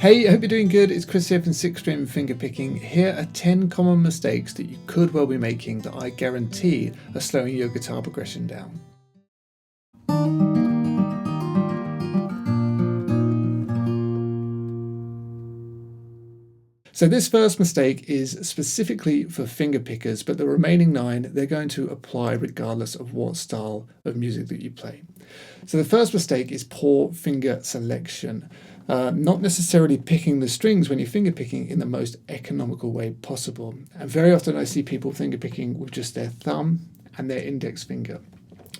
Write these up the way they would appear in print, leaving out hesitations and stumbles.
Hey, I hope you're doing good. It's Chris here from 6 String Fingerpicking. Here are 10 common mistakes that you could well be making that I guarantee are slowing your guitar progression down. So this first mistake is specifically for finger pickers, but the remaining 9, they're going to apply regardless of what style of music that you play. So the first mistake is poor finger selection. Not necessarily picking the strings when you're finger picking in the most economical way possible. And very often I see people finger picking with just their thumb and their index finger.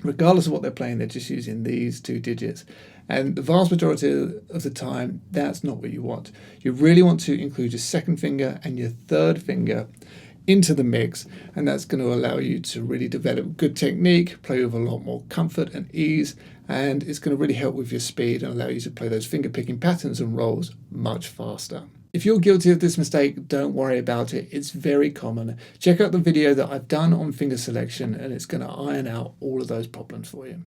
Regardless of what they're playing, they're just using these 2 digits. And the vast majority of the time, that's not what you want. You really want to include your second finger and your third finger into the mix, and that's going to allow you to really develop good technique, play with a lot more comfort and ease, and it's going to really help with your speed and allow you to play those finger picking patterns and rolls much faster. If you're guilty of this mistake, don't worry about it. It's very common. Check out the video that I've done on finger selection and it's going to iron out all of those problems for you.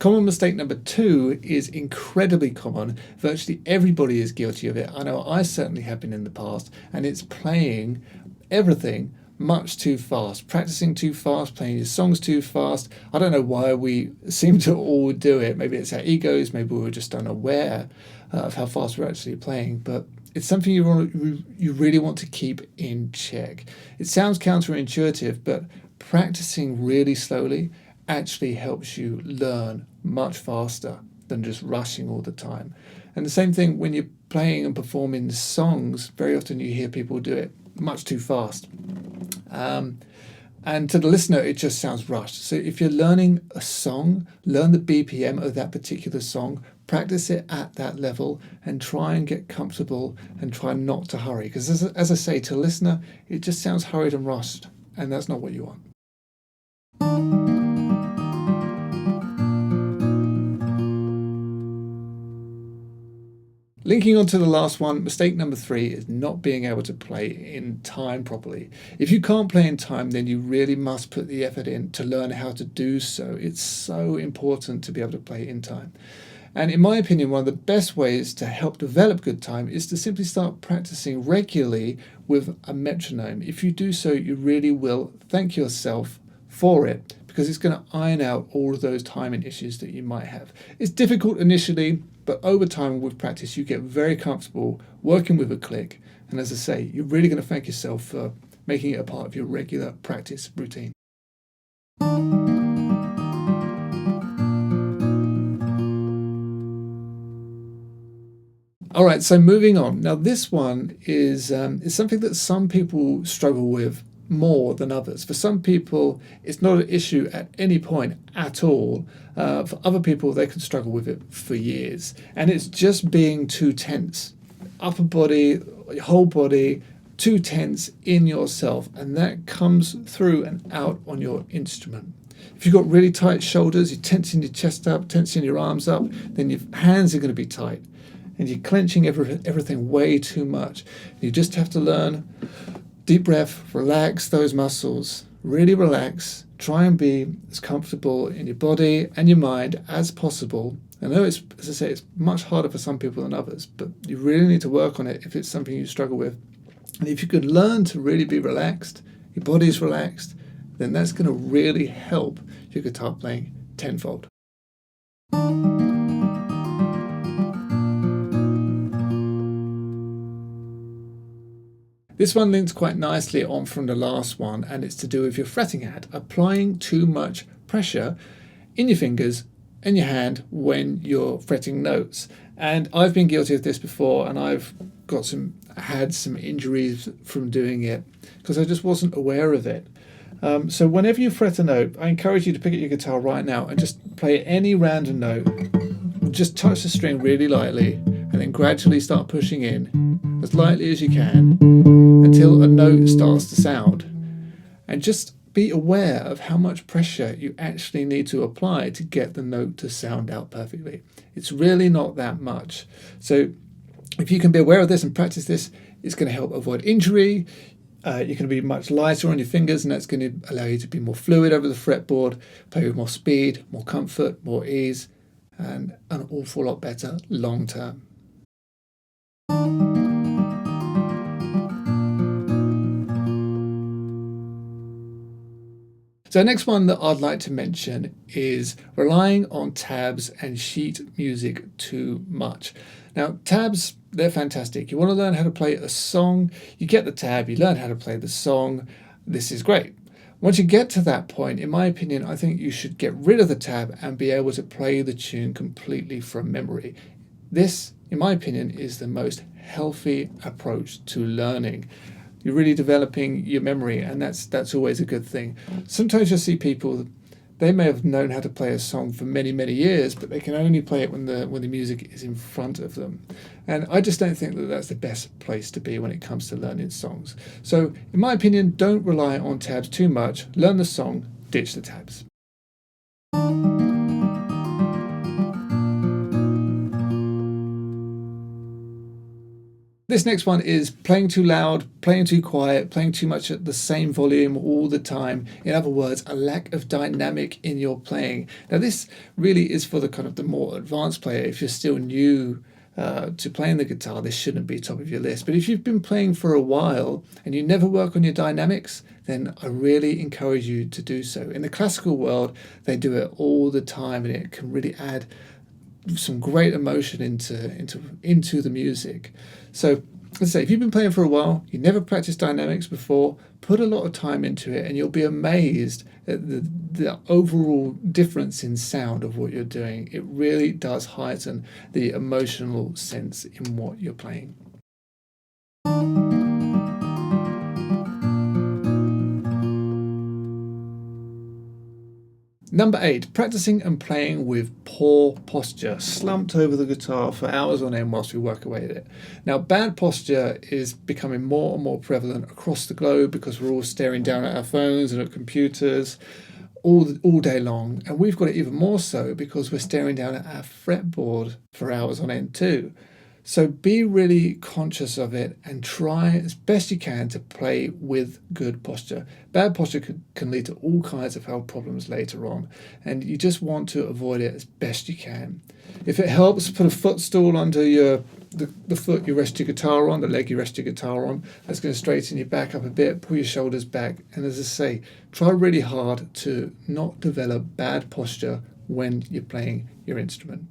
Common mistake number 2 is incredibly common. Virtually everybody is guilty of it. I know I certainly have been in the past, and it's playing everything much too fast, practicing too fast, playing your songs too fast. I don't know why we seem to all do it. Maybe it's our egos, maybe we're just unaware of how fast we're actually playing, but it's something you really want to keep in check. It sounds counterintuitive, but practicing really slowly actually helps you learn much faster than just rushing all the time. And the same thing when you're playing and performing songs, very often you hear people do it much too fast. And to the listener, it just sounds rushed. So if you're learning a song, learn the BPM of that particular song, practice it at that level and try and get comfortable and try not to hurry. Because as I say, to the listener, it just sounds hurried and rushed, and that's not what you want. Linking on to the last one, mistake number 3 is not being able to play in time properly. If you can't play in time, then you really must put the effort in to learn how to do so. It's so important to be able to play in time. And in my opinion, one of the best ways to help develop good time is to simply start practicing regularly with a metronome. If you do so, you really will thank yourself for it, because it's going to iron out all of those timing issues that you might have. It's difficult initially, but over time with practice, you get very comfortable working with a click. And as I say, you're really going to thank yourself for making it a part of your regular practice routine. All right, so moving on. Now this one is something that some people struggle with more than others. For some people, it's not an issue at any point at all. For other people, they can struggle with it for years. And it's just being too tense. Upper body, whole body, too tense in yourself. And that comes through and out on your instrument. If you've got really tight shoulders, you're tensing your chest up, tensing your arms up, then your hands are going to be tight. And you're clenching everything way too much. You just have to learn deep breath, relax those muscles, really relax, try and be as comfortable in your body and your mind as possible. I know it's, as I say, it's much harder for some people than others, but you really need to work on it if it's something you struggle with. And if you could learn to really be relaxed, your body's relaxed, then that's going to really help your guitar playing tenfold. This one links quite nicely on from the last one, and it's to do with your fretting hand, applying too much pressure in your fingers and your hand when you're fretting notes. And I've been guilty of this before, and I've had some injuries from doing it because I just wasn't aware of it. So whenever you fret a note, I encourage you to pick up your guitar right now and just play any random note. Just touch the string really lightly and then gradually start pushing in as lightly as you can until a note starts to sound. And just be aware of how much pressure you actually need to apply to get the note to sound out perfectly. It's really not that much. So if you can be aware of this and practice this, it's going to help avoid injury. You're going to be much lighter on your fingers, and that's going to allow you to be more fluid over the fretboard, play with more speed, more comfort, more ease, and an awful lot better long term. So the next one that I'd like to mention is relying on tabs and sheet music too much. Now, tabs, they're fantastic. You want to learn how to play a song, you get the tab, you learn how to play the song. This is great. Once you get to that point, in my opinion, I think you should get rid of the tab and be able to play the tune completely from memory. This, in my opinion, is the most healthy approach to learning. You're really developing your memory, and that's always a good thing. Sometimes you'll see people, they may have known how to play a song for many, many years, but they can only play it when the music is in front of them. And I just don't think that that's the best place to be when it comes to learning songs. So in my opinion, don't rely on tabs too much. Learn the song, ditch the tabs. This next one is playing too loud, playing too quiet, playing too much at the same volume all the time. In other words, a lack of dynamic in your playing. Now this really is for the kind of the more advanced player. If you're still new to playing the guitar, this shouldn't be top of your list. But if you've been playing for a while and you never work on your dynamics, then I really encourage you to do so. In the classical world, they do it all the time, and it can really add some great emotion into the music. So let's say if you've been playing for a while, you never practiced dynamics before, put a lot of time into it, and you'll be amazed at the overall difference in sound of what you're doing. It really does heighten the emotional sense in what you're playing. Number 8, practicing and playing with poor posture, slumped over the guitar for hours on end whilst we work away at it. Now, bad posture is becoming more and more prevalent across the globe because we're all staring down at our phones and at computers all day long. And we've got it even more so because we're staring down at our fretboard for hours on end too. So be really conscious of it and try as best you can to play with good posture. Bad posture can lead to all kinds of health problems later on, and you just want to avoid it as best you can. If it helps, put a footstool under the foot you rest your guitar on, the leg you rest your guitar on. That's going to straighten your back up a bit, pull your shoulders back, and as I say, try really hard to not develop bad posture when you're playing your instrument.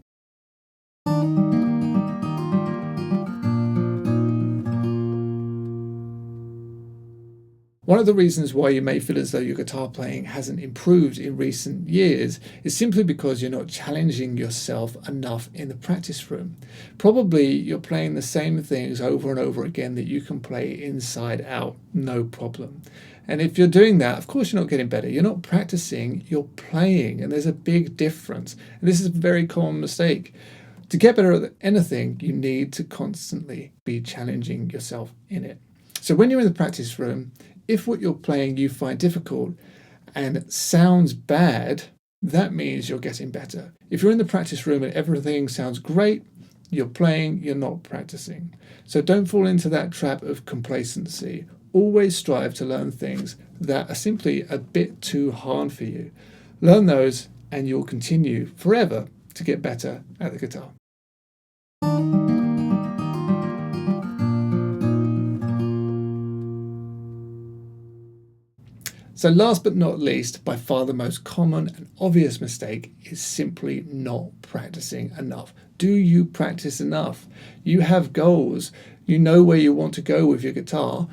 One of the reasons why you may feel as though your guitar playing hasn't improved in recent years is simply because you're not challenging yourself enough in the practice room. Probably you're playing the same things over and over again that you can play inside out, no problem. And if you're doing that, of course you're not getting better. You're not practicing, you're playing, and there's a big difference. And this is a very common mistake. To get better at anything, you need to constantly be challenging yourself in it. So when you're in the practice room, if what you're playing you find difficult and sounds bad, that means you're getting better. If you're in the practice room and everything sounds great, you're playing, you're not practicing. So don't fall into that trap of complacency. Always strive to learn things that are simply a bit too hard for you. Learn those and you'll continue forever to get better at the guitar. So last but not least, by far the most common and obvious mistake is simply not practicing enough. Do you practice enough? You have goals. You know where you want to go with your guitar.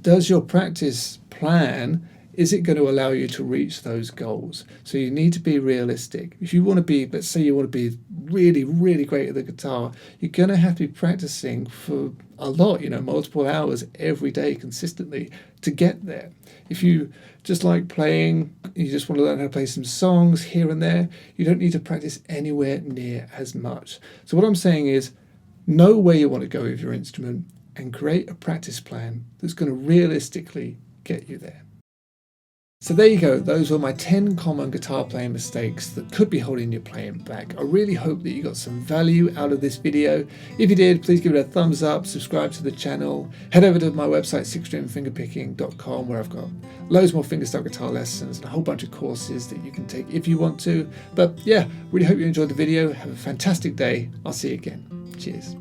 Does your practice plan, is it going to allow you to reach those goals? So you need to be realistic. If you want to be, let's say you want to be really, really great at the guitar, you're going to have to be practicing for a lot, multiple hours every day consistently to get there. If you just like playing, you just want to learn how to play some songs here and there, you don't need to practice anywhere near as much. So what I'm saying is, know where you want to go with your instrument and create a practice plan that's going to realistically get you there. So there you go. Those were my 10 common guitar playing mistakes that could be holding your playing back. I really hope that you got some value out of this video. If you did, please give it a thumbs up, subscribe to the channel, head over to my website sixstringfingerpicking.com, where I've got loads more fingerstyle guitar lessons and a whole bunch of courses that you can take if you want to. But yeah, really hope you enjoyed the video. Have a fantastic day. I'll see you again. Cheers.